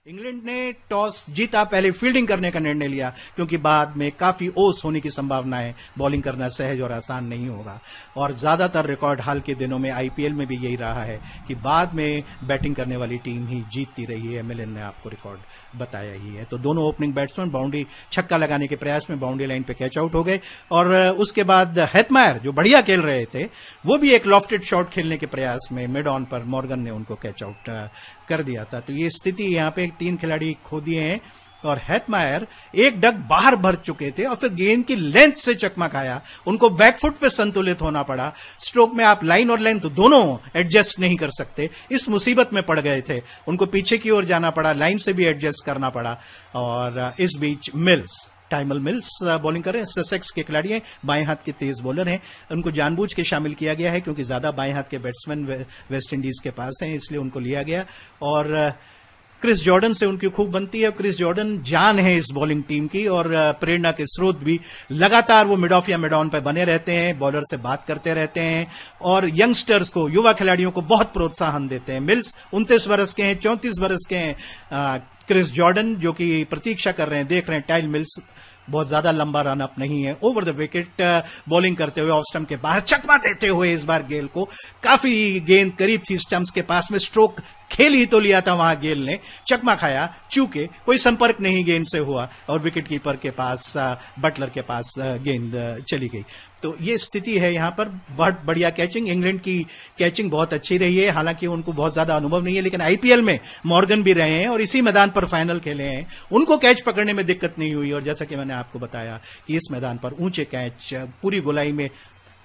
England ने toss जीता, पहले फील्डिंग करने का निर्णय लिया क्योंकि बाद में काफी ओस होने की संभावना है। बॉलिंग करना सहज और आसान नहीं होगा और ज्यादातर रिकॉर्ड हाल के दिनों में आईपीएल में भी यही रहा है कि बाद में बैटिंग करने वाली टीम ही जीतती रही है। मिलन ने आपको रिकॉर्ड बताया ही है। तो दोनों ओपनिंग बैट्समैन बाउंड्री छक्का लगाने के प्रयास में बाउंड्री लाइन पे कैच आउट हो गए और उसके बाद हेटमायर जो बढ़िया खेल रहे थे वो भी एक लॉफ्टेड शॉट खेलने के प्रयास में मिड ऑन पर मॉर्गन ने उनको कैच आउट कर दिया था। तो ये स्थिति यहाँ पे 3 खिलाड़ी खो दिए हैं और हेटमायर एक डग बाहर भर चुके थे और फिर गेंद की लेंथ से चकमा खाया, उनको बैकफुट पे संतुलित होना पड़ा। स्ट्रोक में आप लाइन और लेंथ दोनों एडजस्ट नहीं कर सकते, इस मुसीबत में पड़ गए थे। उनको पीछे की ओर जाना पड़ा, लाइन से भी एडजस्ट करना पड़ा और इस बीच टाइमल मिल्स बॉलिंग कर रहे हैं। ससेक्स के खिलाड़ी हैं, बाएं हाथ के तेज बॉलर हैं। उनको जानबूझ के शामिल किया गया है क्योंकि ज्यादा बाएं हाथ के बैट्समैन वेस्ट इंडीज के पास हैं, इसलिए उनको लिया गया। और क्रिस जॉर्डन से उनकी खूब बनती है। क्रिस जॉर्डन जान है इस बॉलिंग टीम की और प्रेरणा के स्रोत भी। लगातार वो मिड ऑफ या मिड ऑन पर बने रहते हैं, बॉलर से बात करते रहते हैं और यंगस्टर्स को, युवा खिलाड़ियों को बहुत प्रोत्साहन देते हैं। मिल्स 29 वर्ष के हैं, 34 वर्ष के हैं। क्रिस जॉर्डन जो कि प्रतीक्षा कर रहे हैं, देख रहे हैं टाइल मिल्स बहुत ज्यादा लंबा रन अप नहीं है, ओवर द विकेट बॉलिंग करते हुए ऑफ स्टंप के बाहर चकमा देते हुए इस बार गेल को। काफी गेंद करीब थी स्टंप्स के पास में, स्ट्रोक खेल ही तो लिया था वहां गेल ने, चकमा खाया, चूके कोई संपर्क नहीं गेंद से हुआ और विकेट कीपर के पास, बटलर के पास गेंद चली गई। तो ये स्थिति है यहां पर। बहुत बढ़िया कैचिंग, इंग्लैंड की कैचिंग बहुत अच्छी रही है। हालांकि उनको बहुत ज्यादा अनुभव नहीं है लेकिन आईपीएल में मॉर्गन भी रहे हैं और इसी मैदान पर फाइनल खेले हैं, उनको कैच पकड़ने में दिक्कत नहीं हुई। और जैसा कि मैंने आपको बताया कि इस मैदान पर ऊंचे कैच, पूरी गोलाई में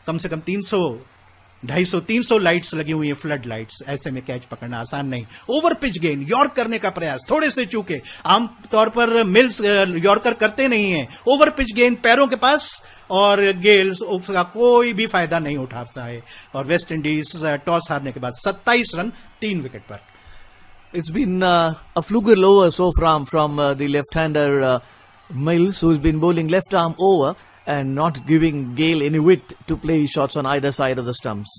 कम से कम 250-300 लाइट्स लगी हुई है, फ्लड लाइट्स, ऐसे में कैच पकड़ना आसान नहीं। ओवर पिच गेंद यॉर्क करने का प्रयास, थोड़े से चूके, आमतौर पर मिल्स यॉर्कर करते नहीं है। ओवर पिच गेंद पैरों के पास और गेल्स उसका कोई भी फायदा नहीं उठाता है और वेस्ट इंडीज टॉस हारने के बाद 27 रन 3 विकेट पर। It's been a frugal over so from the left-hander Mills, who's been bowling left arm over and not giving Gale any width to play shots on either side of the stumps.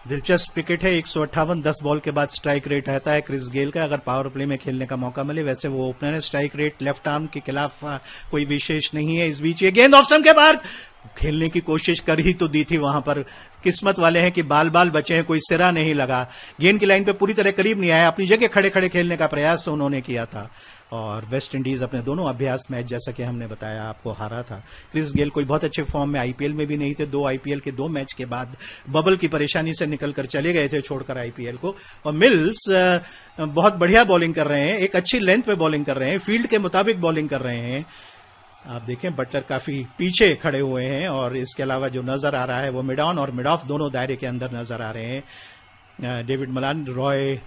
दिलचस्प cricket है। 158 10 ball के बाद strike rate रहता है Chris Gayle का, अगर power play में खेलने का मौका मिले। वैसे वो ओपनर है, स्ट्राइक रेट लेफ्ट आर्म के खिलाफ कोई विशेष नहीं है। इस बीच ये गेंद ऑफ स्टंप के बाहर खेलने की कोशिश कर ही तो दी थी, वहां पर किस्मत वाले हैं कि बाल बाल बचे हैं, कोई सिरा नहीं लगा। गेंद की लाइन पे पूरी तरह करीब नहीं आया, अपनी जगह खड़े खड़े खेलने का प्रयास उन्होंने किया था और वेस्ट इंडीज अपने दोनों अभ्यास मैच, जैसा कि हमने बताया आपको, हारा था। क्रिस गेल कोई बहुत अच्छे फॉर्म में आईपीएल में भी नहीं थे। 2 आईपीएल के 2 मैच के बाद बबल की परेशानी से निकलकर चले गए थे छोड़कर आईपीएल को। और मिल्स बहुत बढ़िया बॉलिंग कर रहे हैं, एक अच्छी लेंथ पे बॉलिंग कर रहे हैं, फील्ड के मुताबिक बॉलिंग कर रहे हैं। आप देखें बटलर काफी पीछे खड़े हुए हैं और इसके अलावा जो नजर आ रहा है वो मिड ऑन और मिड ऑफ दोनों दायरे के अंदर नजर आ रहे हैं। David Malan, Roy,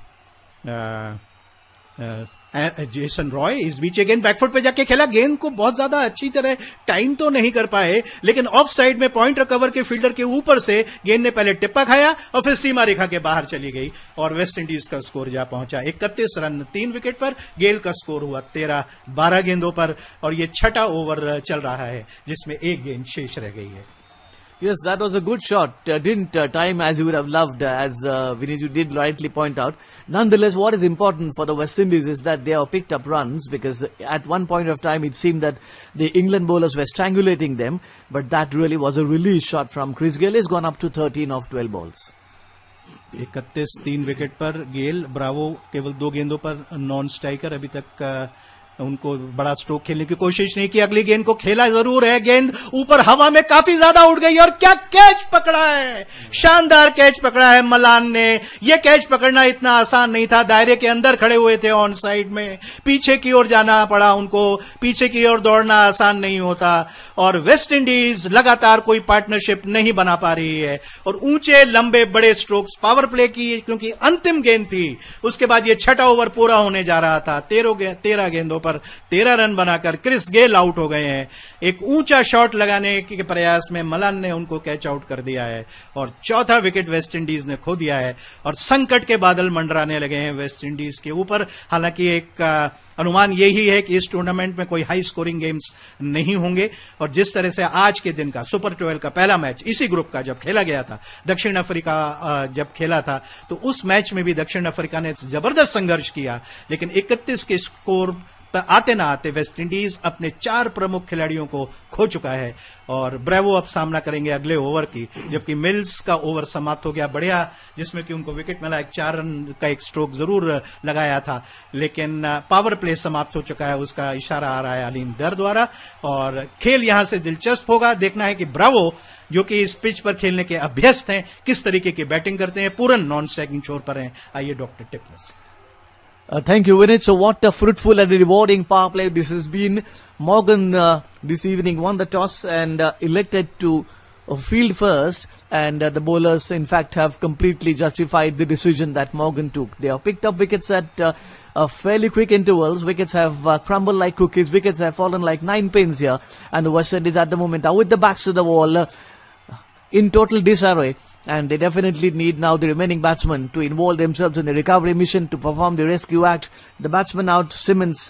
Jason Roy इस बीच गेंद बैकफुट पे जाके खेला। गेंद को बहुत ज्यादा अच्छी तरह टाइम तो नहीं कर पाए लेकिन ऑफ साइड में पॉइंट रिकवर के फील्डर के ऊपर से गेंद ने पहले टिप्पा खाया और फिर सीमा रेखा के बाहर चली गई और वेस्ट इंडीज का स्कोर जा पहुंचा 31 रन 3 विकेट पर। गेल का स्कोर हुआ 13-12 गेंदों पर और ये 6वां ओवर चल रहा है जिसमें एक गेंद शेष रह गई है। Yes, that was a good shot. Didn't time as you would have loved, as Vinay, you did rightly point out. Nonetheless, what is important for the West Indies is that they have picked up runs because at one point of time it seemed that the England bowlers were strangulating them, but that really was a release shot from Chris Gayle. He's gone up to 13 of 12 balls. 31 3 wicket पर गेल, Bravo केवल 2 गेंदों पर non striker, अभी तक उनको बड़ा stroke खेलने की कोशिश नहीं की। अगली गेंद को खेला जरूर है, गेंद ऊपर हवा में काफी ज्यादा उड़ गई और क्या कैच पकड़ा है, शानदार कैच पकड़ा है मलान ने। यह कैच पकड़ना इतना आसान नहीं था, दायरे के अंदर खड़े हुए थे ऑन साइड में, पीछे की ओर जाना पड़ा उनको, पीछे की ओर दौड़ना आसान नहीं होता और वेस्ट इंडीज लगातार कोई पार्टनरशिप नहीं बना पा रही है और ऊंचे लंबे बड़े स्ट्रोक्स पावर प्ले की क्योंकि अंतिम गेंद थी, उसके बाद यह 6वां ओवर पूरा होने जा रहा था 13 गेंदों पर 13 रन बनाकर क्रिस गेल आउट हो गए हैं। एक ऊंचा शॉट लगाने के प्रयास में मलान ने उनको कैच आउट कर दिया है और चौथा विकेट वेस्ट इंडीज ने खो दिया है और संकट के बादल मंडराने लगे हैं वेस्ट इंडीज के ऊपर। हालांकि एक अनुमान यही है कि इस टूर्नामेंट में कोई हाई स्कोरिंग गेम्स नहीं होंगे और जिस तरह से आज के दिन का सुपर 12 का पहला मैच इसी ग्रुप का जब खेला गया था, दक्षिण अफ्रीका जब खेला था, तो उस मैच में भी दक्षिण अफ्रीका ने जबरदस्त संघर्ष किया, लेकिन 31 के स्कोर आते ना आते वेस्ट इंडीज अपने 4 प्रमुख खिलाड़ियों को खो चुका है और ब्रेवो अब सामना करेंगे अगले ओवर की, जबकि मिल्स का ओवर समाप्त हो गया बढ़िया, जिसमें कि उनको विकेट मिला। 4 रन का एक स्ट्रोक जरूर लगाया था, लेकिन पावर प्ले समाप्त हो चुका है, उसका इशारा आ रहा है अलीम दर द्वारा। और खेल यहां से दिलचस्प होगा, देखना है कि ब्रेवो जो कि इस पिच पर खेलने के अभ्यस्त हैं किस तरीके की बैटिंग करते हैं। पूरन नॉन स्ट्राइकिंग छोर पर हैं। आइए doctor tips. Thank you, Vinit. So what a fruitful and rewarding power play this has been. Morgan this evening won the toss and elected to field first, and the bowlers in fact have completely justified the decision that Morgan took. They have picked up wickets at fairly quick intervals. Wickets have crumbled like cookies. Wickets have fallen like 9 pins here, and the West Indies at the moment are with the backs to the wall in total disarray. And they definitely need now the remaining batsmen to involve themselves in the recovery mission to perform the rescue act. The batsmen out, Simmons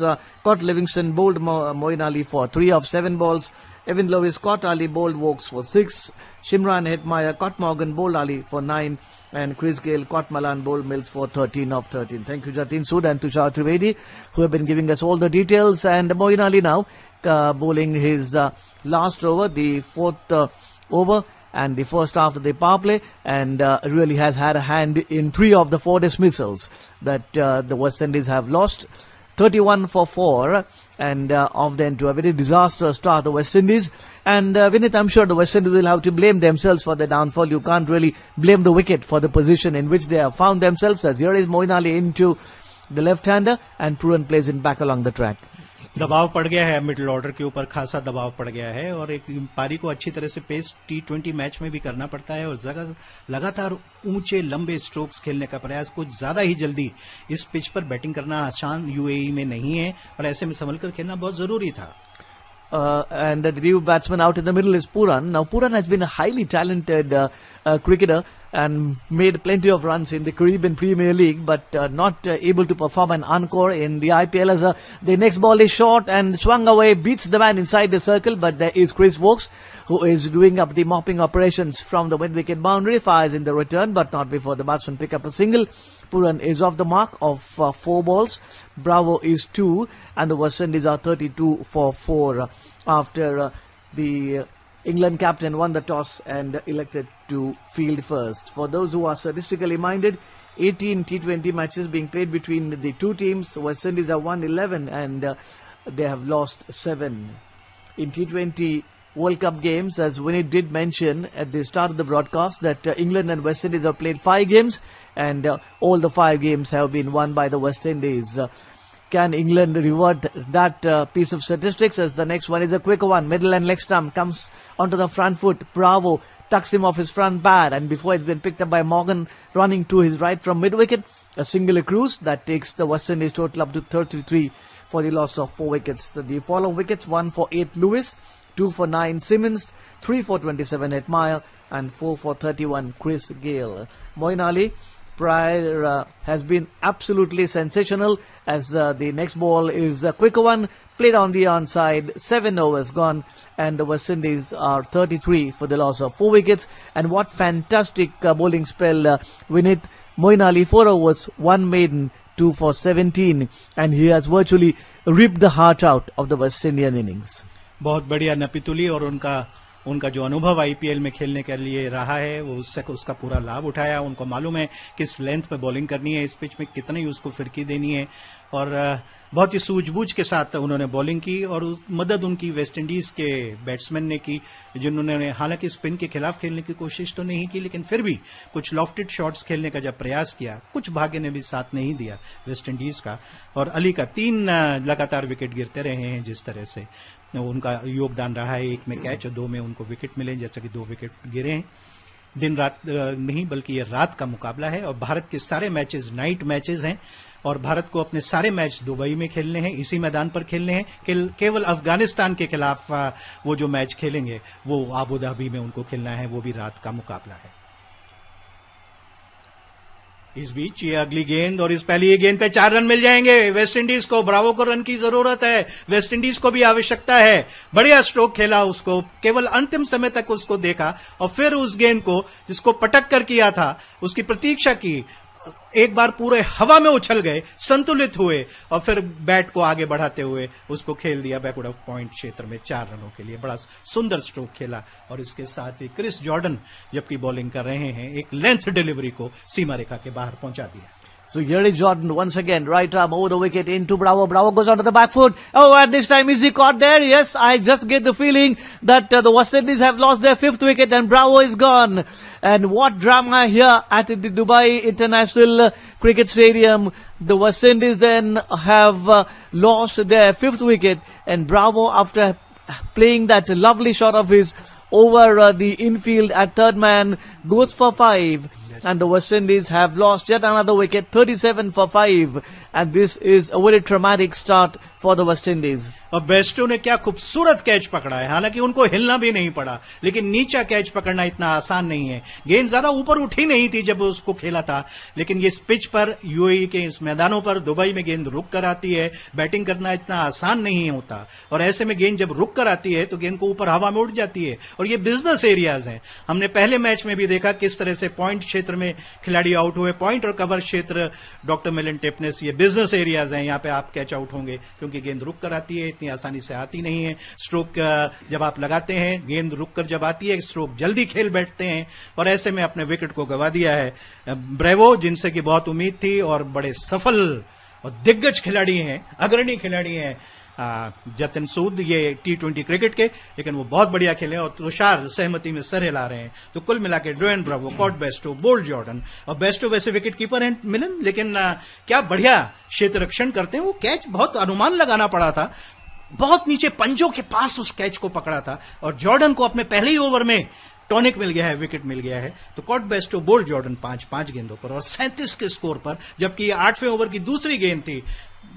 caught Livingston, bowled Moeen Ali for 3 of 7 balls. Evan Lewis caught Ali, bowled Vokes for 6. Shimran Hetmyer caught Morgan, bowled Ali for 9. And Chris Gayle caught Malan, bowled Mills for 13 of 13. Thank you, Jatin Sood and Tushar Trivedi, who have been giving us all the details. And Moeen Ali now bowling his last over, the 4th over. And the first after the power play, and really has had a hand in 3 of the 4 dismissals that the West Indies have lost. 31 for 4, and of them to a very disastrous start, the West Indies. And Vinit, I'm sure the West Indies will have to blame themselves for the downfall. You can't really blame the wicket for the position in which they have found themselves, as here is Moeen Ali into the left-hander, and Pooran plays in back along the track. दबाव पड़ गया है, middle order के ऊपर खासा दबाव पड़ गया है और एक पारी को अच्छी तरह से पेस T20 मैच में भी करना पड़ता है और लगातार ऊंचे लंबे स्ट्रोक्स खेलने का प्रयास, कुछ ज्यादा ही जल्दी इस पिच पर बैटिंग करना आसान यूएई में नहीं है और ऐसे में संभल कर खेलना बहुत जरूरी था। And the new batsman out in the middle is Pooran. Now Pooran has been a highly talented cricketer and made plenty of runs in the Caribbean Premier League, but not able to perform an encore in the IPL. As the next ball is short and swung away, beats the man inside the circle, but there is Chris Vokes, who is doing up the mopping operations from the mid-wicket boundary, fires in the return, but not before the batsman pick up a single. Pooran is off the mark of 4 balls. Bravo is 2, and the West Indies are 32 for 4 after the England captain won the toss and elected to field first. For those who are statistically minded, 18 T20 matches being played between the two teams. West Indies have won 11 and they have lost 7. In T20 World Cup games, as Vinit did mention at the start of the broadcast, that England and West Indies have played 5 games and all the 5 games have been won by the West Indies. Can England revert that piece of statistics? As the next one is a quicker one. Middle and leg stump comes onto the front foot. Bravo tucks him off his front pad, and before it's been picked up by Morgan running to his right from mid-wicket, a single accrues that takes the West Indies total up to 33 for the loss of 4 wickets. The fall of wickets: 1 for 8 Lewis, 2 for 9 Simmons, 3 for 27 Hetmyer, and 4 for 31 Chris Gayle. Moeen Ali prior has been absolutely sensational, as the next ball is a quicker one, played on the onside, 7 overs gone, and the West Indies are 33 for the loss of 4 wickets. And what fantastic bowling spell, Vinit. Moeen Ali 4 overs, 1 maiden, 2 for 17, and he has virtually ripped the heart out of the West Indian innings. बहुत बढ़िया नपीतुली, और उनका जो अनुभव IPL में खेलने के लिए रहा है वो उसका पूरा लाभ उठाया। उनको मालूम है किस लेंथ पे बॉलिंग करनी है, इस पिच में कितनी उसको फिरकी देनी है, और बहुत ही सूझबूझ के साथ उन्होंने बॉलिंग की। और मदद उनकी वेस्ट इंडीज के बैट्समैन ने की, जिन्होंने हालांकि स्पिन के खिलाफ खेलने की कोशिश तो नहीं की, लेकिन फिर भी कुछ लॉफ्टेड शॉट्स खेलने का जब प्रयास किया, कुछ भाग्य ने भी साथ नहीं दिया वेस्ट इंडीज का। और अली का 3 लगातार विकेट गिरते रहे हैं, जिस तरह से उनका योगदान रहा है। 1 में कैच और 2 में उनको विकेट मिले, जैसा कि 2 विकेट गिरे हैं। दिन रात नहीं बल्कि ये रात का मुकाबला है, और भारत के सारे मैचेस नाइट मैचेस हैं, और भारत को अपने सारे मैच दुबई में खेलने हैं, इसी मैदान पर खेलने हैं। केवल अफगानिस्तान के खिलाफ वो जो मैच खेलेंगे वो आबू धाबी में उनको खेलना है, वो भी रात का मुकाबला है। इस बीच ये अगली गेंद और इस पहली गेंद पे 4 रन मिल जाएंगे वेस्ट इंडीज को। ब्रावो को रन की जरूरत है, वेस्ट इंडीज को भी आवश्यकता है। बढ़िया स्ट्रोक खेला, उसको केवल अंतिम समय तक उसको देखा और फिर उस गेंद को जिसको पटक कर किया था उसकी प्रतीक्षा की। एक बार पूरे हवा में उछल गए, संतुलित हुए और फिर बैट को आगे बढ़ाते हुए उसको खेल दिया बैकवर्ड ऑफ पॉइंट क्षेत्र में 4 रनों के लिए। बड़ा सुंदर स्ट्रोक खेला और इसके साथ ही क्रिस जॉर्डन जबकि बॉलिंग कर रहे हैं एक लेंथ डिलीवरी को सीमा रेखा के बाहर पहुंचा दिया। So here is Jordan once again, right arm over the wicket into Bravo. Bravo goes onto the back foot. Oh, and this time is he caught there? Yes, I just get the feeling that the West Indies have lost their 5th wicket and Bravo is gone. And what drama here at the Dubai International Cricket Stadium. The West Indies then have lost their 5th wicket and Bravo, after playing that lovely shot of his over the infield at third man, goes for 5. And the West Indies have lost yet another wicket, 37 for 5. And this is a very traumatic start for the West Indies. और Bairstow ने क्या खूबसूरत catch पकड़ा है, हालांकि उनको हिलना भी नहीं पड़ा, लेकिन नीचा कैच पकड़ना इतना आसान नहीं है। गेंद ज्यादा ऊपर उठी नहीं थी जब उसको खेला था, लेकिन ये पिच पर यूएई के इस मैदानों पर दुबई में गेंद रुक कर आती है, बैटिंग करना इतना आसान नहीं होता। और ऐसे में गेंद जब रुक कर आती है तो गेंद को ऊपर हवा में उड़ जाती है और ये बिजनेस एरियाज हैं। हमने पहले मैच में भी देखा किस तरह से पॉइंट क्षेत्र में खिलाड़ी आउट हुए। पॉइंट और कवर क्षेत्र डॉक्टर मिलन टिपनेस, ये बिजनेस एरियाज हैं, यहाँ पे आप कैच आउट होंगे क्योंकि गेंद रुक कर आती है, इतनी आसानी से आती नहीं है। स्ट्रोक जब आप लगाते हैं, गेंद रुककर जब आती है, स्ट्रोक जल्दी खेल बैठते हैं और ऐसे में अपने विकेट को गंवा दिया है ब्रेवो, जिनसे कि बहुत उम्मीद थी और बड़े सफल और दिग्गज खिलाड़ी हैं, अग्रणी खिलाड़ी हैं जतिन सूद ये T20 क्रिकेट के, लेकिन वो बहुत बढ़िया खेले और तुषार सहमति में सर हिला रहे हैं। तो कुल मिला के Dwayne Bravo, caught Bairstow, bowled Jordan, और बेस्टो वैसे विकेट कीपर हैं मिलन, लेकिन क्या बढ़िया क्षेत्र रक्षण करते हैं। वो कैच बहुत अनुमान लगाना पड़ा था, बहुत नीचे पंजों के पास उस कैच को पकड़ा था और जॉर्डन को अपने पहले ही ओवर में टॉनिक मिल गया है, विकेट मिल गया है। तो कॉट बेस्टो, बोल्ट जॉर्डन 5 गेंदों पर और 37 के स्कोर पर, जबकि 8वें ओवर की दूसरी गेंद थी,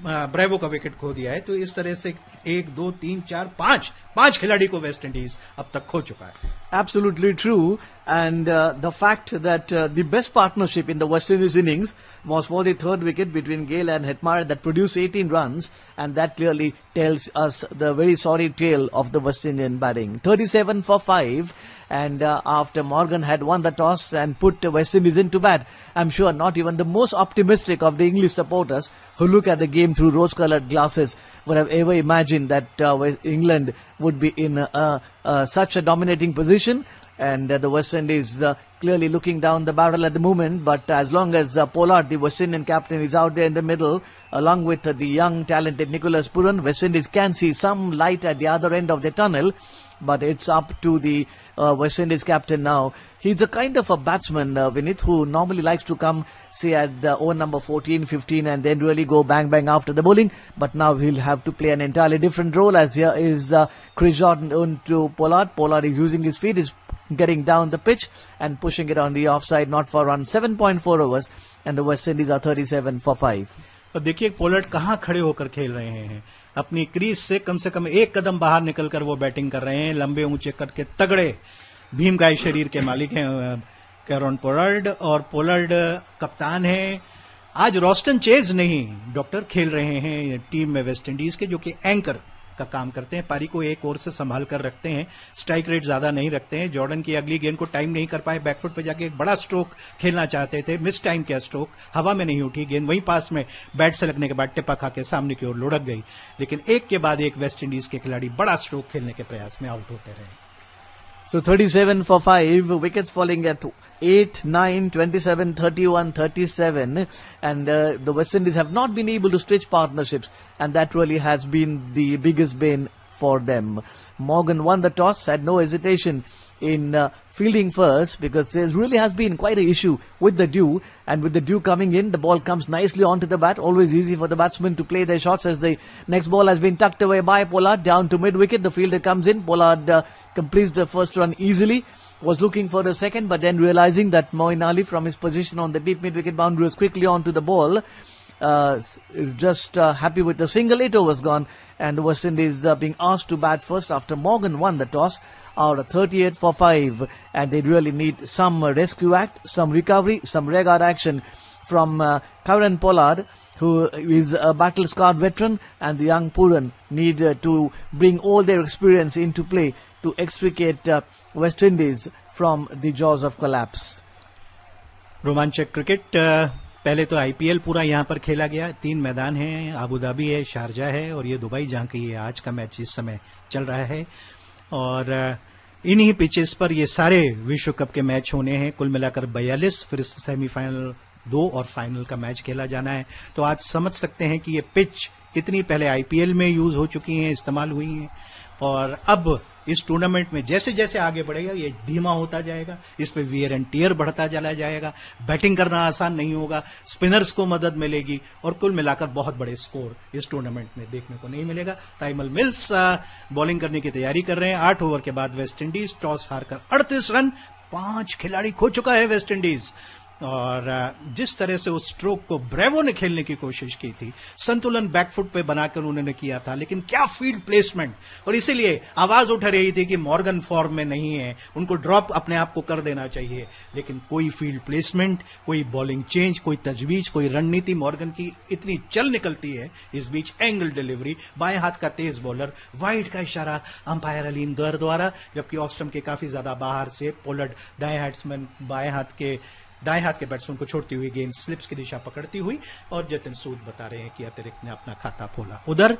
ब्रेवो का विकेट खो दिया है। तो इस तरह से 1 2 3 4 5 खिलाड़ी को वेस्ट इंडीज अब तक खो चुका है। Absolutely true. And the fact that the best partnership in the West Indies innings was for the 3rd wicket between Gale and Hetmyer that produced 18 runs, and that clearly tells us the very sorry tale of the West Indian batting. 37 for 5, and after Morgan had won the toss and put West Indies into bat, I'm sure not even the most optimistic of the English supporters who look at the game through rose-colored glasses would have ever imagined that England would be in such a dominating position. And the West Indies clearly looking down the barrel at the moment. But as long as Pollard, the West Indian captain, is out there in the middle, along with the young, talented Nicholas Pooran, West Indies can see some light at the other end of the tunnel. But it's up to the West Indies captain now. He's a kind of a batsman, Vinith, who normally likes to come, say, at the over number 14, 15, and then really go bang, bang after the bowling. But now he'll have to play an entirely different role, as here is Chris Jordan into Pollard. Pollard is using his feet, is getting down the pitch and pushing it on the offside, not for run. 7.4 overs, and the West Indies are 37 for 5. और देखिए Pollard कहां खड़े होकर खेल रहे हैं, अपनी crease से कम 1 कदम बाहर निकलकर वो बैटिंग कर रहे हैं। लंबे ऊंचे कद के तगड़े भीमकाय शरीर के मालिक हैं कैरन पोलर्ड, और पोलर्ड कप्तान है। आज रोस्टन चेज नहीं डॉक्टर खेल रहे हैं टीम में वेस्ट इंडीज के, जो कि एंकर का काम करते हैं, पारी को एक ओर से संभाल कर रखते हैं, स्ट्राइक रेट ज्यादा नहीं रखते हैं। जॉर्डन की अगली गेंद को टाइम नहीं कर पाए, बैकफुट पे जाके एक बड़ा स्ट्रोक खेलना चाहते थे, मिस टाइम किया स्ट्रोक, हवा में नहीं उठी गेंद, वहीं पास में बैट से लगने के बाद टिप्पा खा के सामने की ओर लुढ़क गई। लेकिन एक के बाद एक वेस्ट इंडीज के खिलाड़ी बड़ा स्ट्रोक खेलने के प्रयास में आउट होते रहे। So 37 for 5, wickets falling at 8, 9, 27, 31, 37, and the West Indies have not been able to stitch partnerships, and that really has been the biggest bane for them. Morgan won the toss, had no hesitation in fielding first, because there really has been quite an issue with the dew, and with the dew coming in, the ball comes nicely onto the bat. Always easy for the batsmen to play their shots, as the next ball has been tucked away by Pollard down to mid-wicket. The fielder comes in, Pollard completes the first run easily, was looking for the second, but then realizing that Moeen Ali from his position on the deep mid-wicket boundary was quickly onto the ball. just happy with the single. 8 overs gone, and the West Indies being asked to bat first after Morgan won the toss out of 38 for 5, and they really need some rescue act, some recovery, some regard action from Karan Pollard, who is a battle-scarred veteran, and the young Pooran need to bring all their experience into play to extricate West Indies from the jaws of collapse. रोमांचक cricket. पहले तो IPL पूरा यहां पर खेला गया। 3 मैदान हैं, आबू धाबी है, शारजा है और ये दुबई, जहां की ये आज का मैच इस समय चल रहा है। और इन्हीं पिचेस पर ये सारे विश्व कप के मैच होने हैं। कुल मिलाकर 42, फिर सेमीफाइनल 2 और फाइनल का मैच खेला जाना है। तो आज समझ सकते हैं कि ये पिच कितनी पहले आईपीएल में यूज हो चुकी हैं, इस्तेमाल हुई हैं, और अब इस टूर्नामेंट में जैसे जैसे आगे बढ़ेगा ये धीमा होता जाएगा, इस पे वियर एंड टियर बढ़ता चला जाएगा, बैटिंग करना आसान नहीं होगा, स्पिनर्स को मदद मिलेगी और कुल मिलाकर बहुत बड़े स्कोर इस टूर्नामेंट में देखने को नहीं मिलेगा। ताइमल मिल्स बॉलिंग करने की तैयारी कर रहे हैं। 8 ओवर के बाद वेस्ट इंडीज टॉस हारकर 38 रन, 5 खिलाड़ी खो चुका है वेस्ट इंडीज। और जिस तरह से उस स्ट्रोक को ब्रेवो ने खेलने की कोशिश की थी, संतुलन बैकफुट पे बनाकर उन्होंने किया था, लेकिन क्या फील्ड प्लेसमेंट, और इसीलिए आवाज उठ रही थी कि मॉर्गन फॉर्म में नहीं है, उनको ड्रॉप अपने आप को कर देना चाहिए। लेकिन कोई फील्ड प्लेसमेंट, कोई बॉलिंग चेंज, कोई तजवीज, कोई रणनीति मॉर्गन की इतनी चल निकलती है। इस बीच एंगल डिलीवरी, बाएं हाथ का तेज बॉलर, वाइड का इशारा अंपायर अलीम दर द्वारा, जबकि ऑफ स्टंप के काफी ज्यादा बाहर से पोलर्ड दाएं हाथ के बैट्समैन को छोड़ती हुई गेंद स्लिप्स की दिशा पकड़ती हुई, और जतिन सूद बता रहे हैं कि अतिरिक्त ने अपना खाता खोला। उधर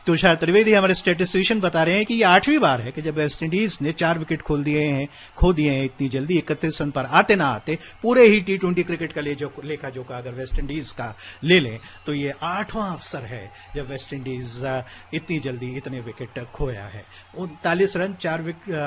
तुषार त्रिवेदी हमारे स्टैटिस्टिशियन बता रहे हैं कि ये 8वीं बार है कि जब वेस्ट इंडीज ने 4 विकेट खो दिए हैं इतनी जल्दी। 31 रन पर आते ना आते पूरे ही T20 क्रिकेट का लेखा जोखा अगर वेस्ट इंडीज का ले लें तो ये 8वां अवसर है जब वेस्ट इंडीज इतनी जल्दी इतने विकेट खोया है। 39 रन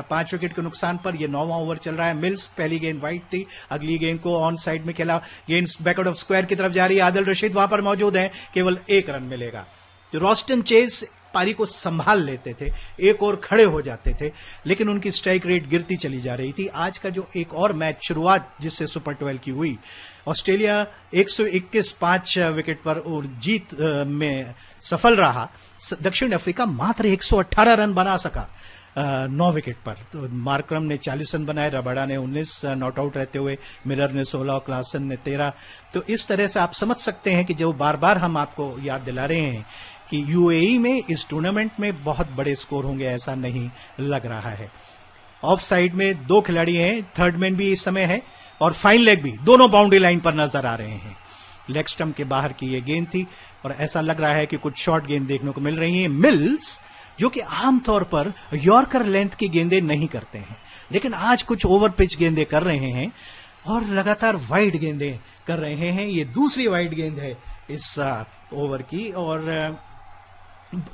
5 विकेट के नुकसान पर यह 9वां ओवर चल रहा है। मिल्स पहली गेंद वाइड थी, अगली गेंद को ऑन साइड में खेला, गेंद बैकआउट ऑफ स्क्वायर की तरफ जा रही है। आदिल रशीद वहां पर मौजूद है, केवल 1 रन मिलेगा। तो रॉस्टन चेस पारी को संभाल लेते थे, एक और खड़े हो जाते थे, लेकिन उनकी स्ट्राइक रेट गिरती चली जा रही थी। आज का जो एक और मैच शुरुआत जिससे सुपर 12 की हुई, ऑस्ट्रेलिया 121 5 विकेट पर और जीत में सफल रहा। दक्षिण अफ्रीका मात्र 118 रन बना सका 9 विकेट पर। तो मार्करम ने 40 रन बनाए, रबाडा ने 19 नॉट आउट रहते हुए, मिलर ने 16 और क्लासन ने 13। तो इस तरह से आप समझ सकते हैं कि जो बार बार हम आपको याद दिला रहे हैं कि यूएई में इस टूर्नामेंट में बहुत बड़े स्कोर होंगे, ऐसा नहीं लग रहा है। ऑफ साइड में 2 खिलाड़ी हैं, थर्ड मैन भी इस समय है और फाइन लेग भी, दोनों बाउंड्री लाइन पर नजर आ रहे हैं। लेग स्टंप के बाहर की ये गेंद थी और ऐसा लग रहा है कि कुछ शॉर्ट गेंद देखने को मिल रही है। मिल्स जो कि आमतौर पर यॉर्कर लेंथ की गेंदें नहीं करते हैं, लेकिन आज कुछ ओवर पिच गेंदें कर रहे हैं और लगातार वाइड गेंदें कर रहे हैं। ये दूसरी वाइड गेंद है इस ओवर की और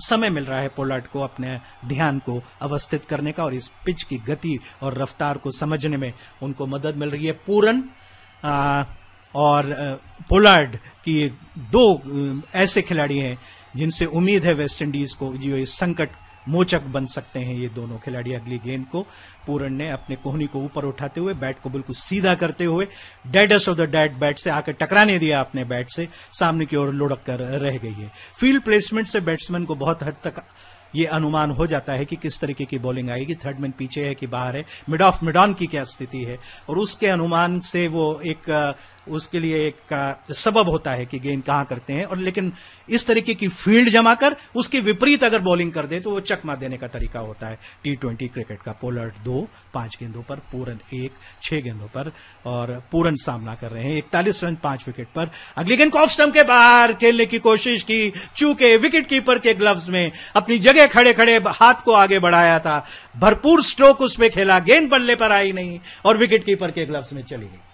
समय मिल रहा है पोलार्ड को अपने ध्यान को अवस्थित करने का और इस पिच की गति और रफ्तार को समझने में उनको मदद मिल रही है। पूरन और पोलार्ड की 2 ऐसे खिलाड़ी हैं जिनसे उम्मीद है वेस्ट इंडीज को, जो इस संकट मोचक बन सकते हैं ये दोनों खिलाड़ी। अगली गेंद को पूरन ने अपने कोहनी को ऊपर उठाते हुए, बैट को बिल्कुल सीधा करते हुए, डेडेस्ट ऑफ द डेड बैट से आकर टकराने दिया अपने बैट से, सामने की ओर लुढ़क कर रह गई है। फील्ड प्लेसमेंट से बैट्समैन को बहुत हद तक ये अनुमान हो जाता है कि किस तरीके की बॉलिंग आएगी, थर्ड मैन पीछे है कि बाहर है, मिड ऑफ मिड ऑन की क्या स्थिति है, और उसके अनुमान से वो उसके लिए एक सबब होता है कि गेंद कहां करते हैं। और लेकिन इस तरीके की फील्ड जमाकर उसके विपरीत अगर बॉलिंग कर दे तो वो चकमा देने का तरीका होता है T20 क्रिकेट का। पोलार्ड 2 5 गेंदों पर, पूरन 1 6 गेंदों पर, और पूरन सामना कर रहे हैं 41 रन 5 विकेट पर। अगली गेंद ऑफ स्टंप के बाहर खेलने की कोशिश की, चूंकि विकेट कीपर के ग्लव्स में अपनी जगह खड़े खड़े हाथ को आगे बढ़ाया था, भरपूर स्ट्रोक उसमें खेला, गेंद बल्ले पर आई नहीं और विकेट कीपर के ग्लव्स में चली गई।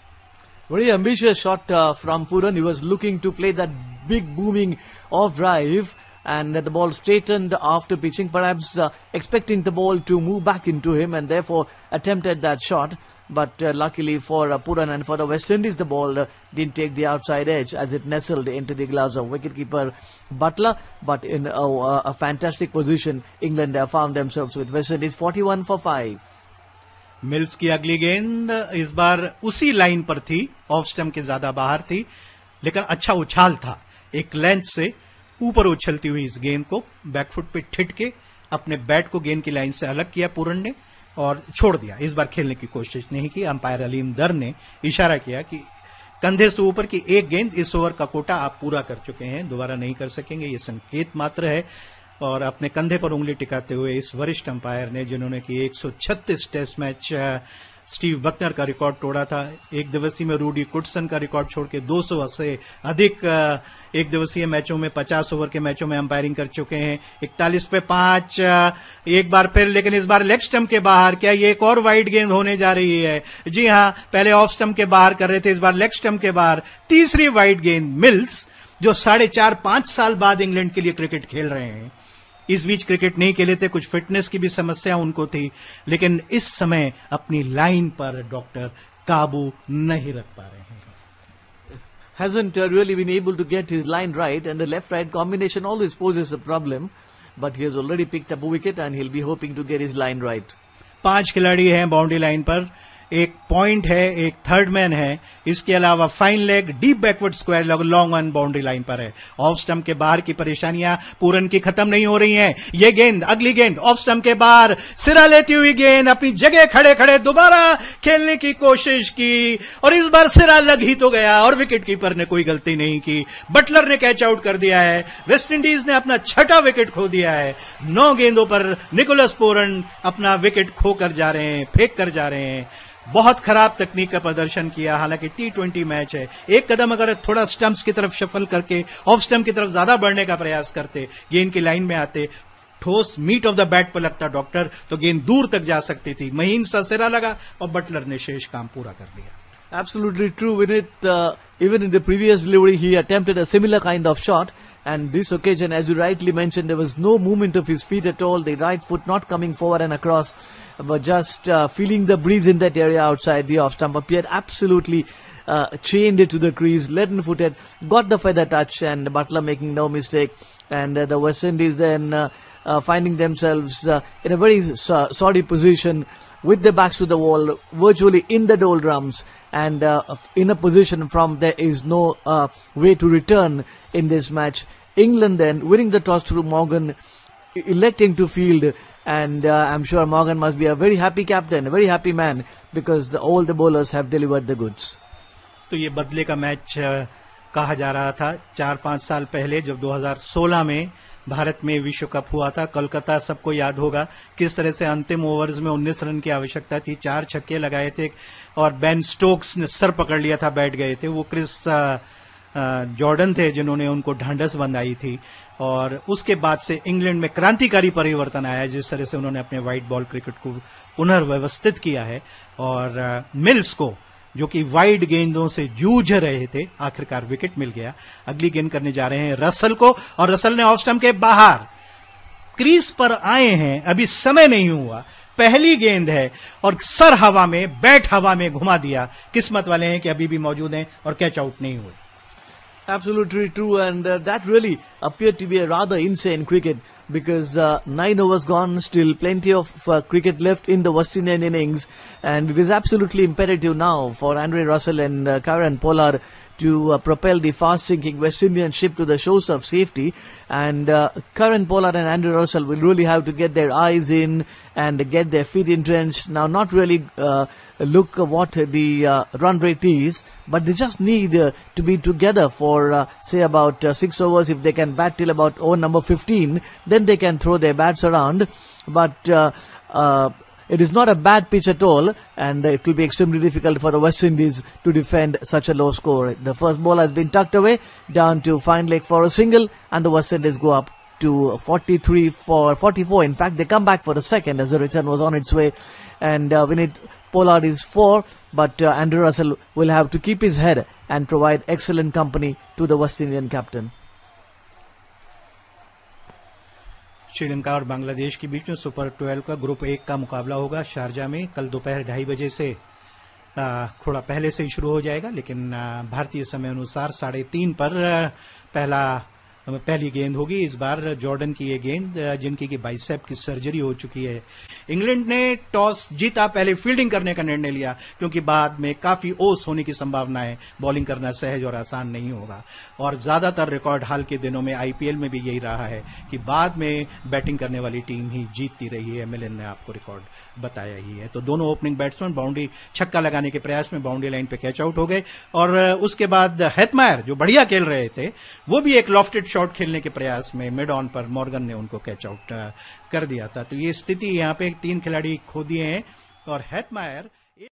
Very ambitious shot from Pooran. He was looking to play that big booming off drive, and the ball straightened after pitching, perhaps expecting the ball to move back into him, and therefore attempted that shot. But luckily for Pooran and for the West Indies, the ball didn't take the outside edge as it nestled into the gloves of wicketkeeper Butler. But in a fantastic position, England found themselves with West Indies 41 for 5. Mills की अगली गेंद इस बार उसी line पर थी, off stump के ज्यादा बाहर थी, लेकिन अच्छा उछाल था। एक लेंथ से ऊपर उछलती हुई इस गेंद को बैकफुट पे ठिठ के अपने बैट को गेंद की लाइन से अलग किया पूरन ने और छोड़ दिया। इस बार खेलने की कोशिश नहीं की। अंपायर अलीम दर ने इशारा किया कि कंधे से ऊपर की एक गेंद, इस ओवर का कोटा आप पूरा कर चुके हैं, दोबारा नहीं कर सकेंगे, ये संकेत मात्र है। और अपने कंधे पर उंगली टिकाते हुए इस वरिष्ठ अंपायर ने, जिन्होंने कि 136 टेस्ट मैच स्टीव बकनर का रिकॉर्ड तोड़ा था, एक दिवसीय में रूडी कुटसन का रिकॉर्ड छोड़ के 200 से अधिक एक दिवसीय मैचों में 50 ओवर के मैचों में अंपायरिंग कर चुके हैं। 41 पे 5 एक बार फिर, लेकिन इस बार लेग स्टंप के बाहर। क्या ये एक और वाइड गेंद होने जा रही है? जी हां, पहले ऑफ स्टंप के बाहर कर रहे थे, इस बार लेग स्टंप के बाहर। तीसरी वाइड गेंद। मिल्स जो 4.5-5 साल बाद इंग्लैंड के लिए क्रिकेट खेल रहे हैं, इस बीच क्रिकेट नहीं खेले थे, कुछ फिटनेस की भी समस्या उनको थी, लेकिन इस समय अपनी लाइन पर डॉक्टर काबू नहीं रख पा रहे हैं। Hasn't really been able to get his line right, and the left-right combination always poses a problem, but he has already picked up a wicket and he'll be hoping to get his line right. 5 खिलाड़ी हैं boundary line पर, एक point है, एक third man है, इसके अलावा fine leg, deep backward square, long on boundary line पर है। ऑफ स्टंप के बाहर की परेशानियां पूरन की खत्म नहीं हो रही हैं। ये गेंद, अगली गेंद ऑफ स्टंप के बाहर, सिरा लेती हुई गेंद, अपनी जगह खड़े खड़े दोबारा खेलने की कोशिश की और इस बार सिरा लग ही तो गया और विकेट कीपर ने कोई गलती नहीं की। बटलर ने कैच आउट कर दिया है। वेस्ट इंडीज ने अपना 6वां विकेट खो दिया है। 9 गेंदों पर निकोलस पूरन अपना विकेट खोकर जा रहे हैं, फेंक कर जा रहे हैं। बहुत खराब तकनीक का प्रदर्शन किया। हालांकि T20 मैच है, एक कदम अगर थोड़ा स्टंप्स की तरफ शफल करके ऑफ स्टंप की तरफ ज्यादा बढ़ने का प्रयास करते, गेंद की लाइन में आते, ठोस मीट ऑफ द बैट पर लगता डॉक्टर, तो गेंद दूर तक जा सकती थी। महीन सा सिरा लगा और बटलर ने शेष काम पूरा कर दिया। Absolutely true. Even in the previous delivery, he attempted a similar kind of shot. And this occasion, as you rightly mentioned, there was no movement of his feet at all. The right foot not coming forward and across, but just feeling the breeze in that area outside the off stump. Appeared absolutely chained to the crease, leaden-footed, got the feather touch, and Butler making no mistake. And the West Indies then finding themselves in a very sorry position, with their backs to the wall, virtually in the doldrums, and in a position from there is no way to return in this match. England then winning the toss through Morgan, electing to field, and I'm sure Morgan must be a very happy captain, a very happy man, because all the bowlers have delivered the goods. तो ये बदले का match कहा जा रहा था 4-5 साल पहले, जब 2016 में भारत में विश्व कप हुआ था। कोलकाता सबको याद होगा किस तरह से अंतिम ओवर्स में 19 रन की आवश्यकता थी, 4 छक्के लगाए थे और बेन स्टोक्स ने सर पकड़ लिया था, बैठ गए थे। वो क्रिस जॉर्डन थे जिन्होंने उनको ढांढस बंधाई थी। और उसके बाद से इंग्लैंड में क्रांतिकारी परिवर्तन आया, जिस तरह से उन्होंने अपने व्हाइट बॉल क्रिकेट को पुनर्व्यवस्थित किया है। और मिल्स को, जो कि वाइड गेंदों से जूझ रहे थे, आखिरकार विकेट मिल गया। अगली गेंद करने जा रहे हैं रसल को, और रसल ने ऑफ स्टंप के बाहर क्रीज पर आए हैं, अभी समय नहीं हुआ, पहली गेंद है और सर हवा में, बैट हवा में घुमा दिया। किस्मत वाले हैं कि अभी भी मौजूद हैं और कैच आउट नहीं हुए। Absolutely true, and that really appeared to be a rather insane cricket, because 9 overs gone, still plenty of cricket left in the West Indian innings, and it is absolutely imperative now for Andre Russell and Kieron Pollard to propel the fast-sinking West Indian ship to the shores of safety. And Kieron Pollard and Andre Russell will really have to get their eyes in and get their feet entrenched. Now, not really look what the run rate is, but they just need to be together for, say, about 6 overs. If they can bat till about over number 15, then they can throw their bats around. But it is not a bad pitch at all, and it will be extremely difficult for the West Indies to defend such a low score. The first ball has been tucked away down to fine leg for a single, and the West Indies go up to 43 for 44. In fact, they come back for the second as the return was on its way, and Vinit Pollard is 4, but Andre Russell will have to keep his head and provide excellent company to the West Indian captain. Sri Lanka और बांग्लादेश के बीच में super 12 का group 1 का मुकाबला होगा Sharjah में कल दोपहर 2:30 बजे से। थोड़ा पहले से ही शुरू हो जाएगा, लेकिन भारतीय समय अनुसार 3:30 पर पहला पहली गेंद होगी इस बार जॉर्डन की ये गेंद, जिनकी की बाइसेप की सर्जरी हो चुकी है। इंग्लैंड ने टॉस जीता, पहले फील्डिंग करने का निर्णय लिया क्योंकि बाद में काफी ओस होने की संभावना है, बॉलिंग करना सहज और आसान नहीं होगा। और ज्यादातर रिकॉर्ड हाल के दिनों में आईपीएल में भी यही रहा है कि बाद में बैटिंग करने वाली टीम ही जीतती रही है। मिलन ने आपको रिकॉर्ड बताया ही है। तो दोनों ओपनिंग बैट्समैन बाउंड्री छक्का लगाने के प्रयास में बाउंड्री लाइन पे कैच आउट हो गए और उसके बाद हेटमायर जो बढ़िया खेल रहे थे वो भी एक लॉफ्टेड शॉट खेलने के प्रयास में मिड ऑन पर मॉर्गन ने उनको कैच आउट कर दिया था। तो ये स्थिति यहाँ पे 3 खिलाड़ी खो दिए हैं और हेटमायर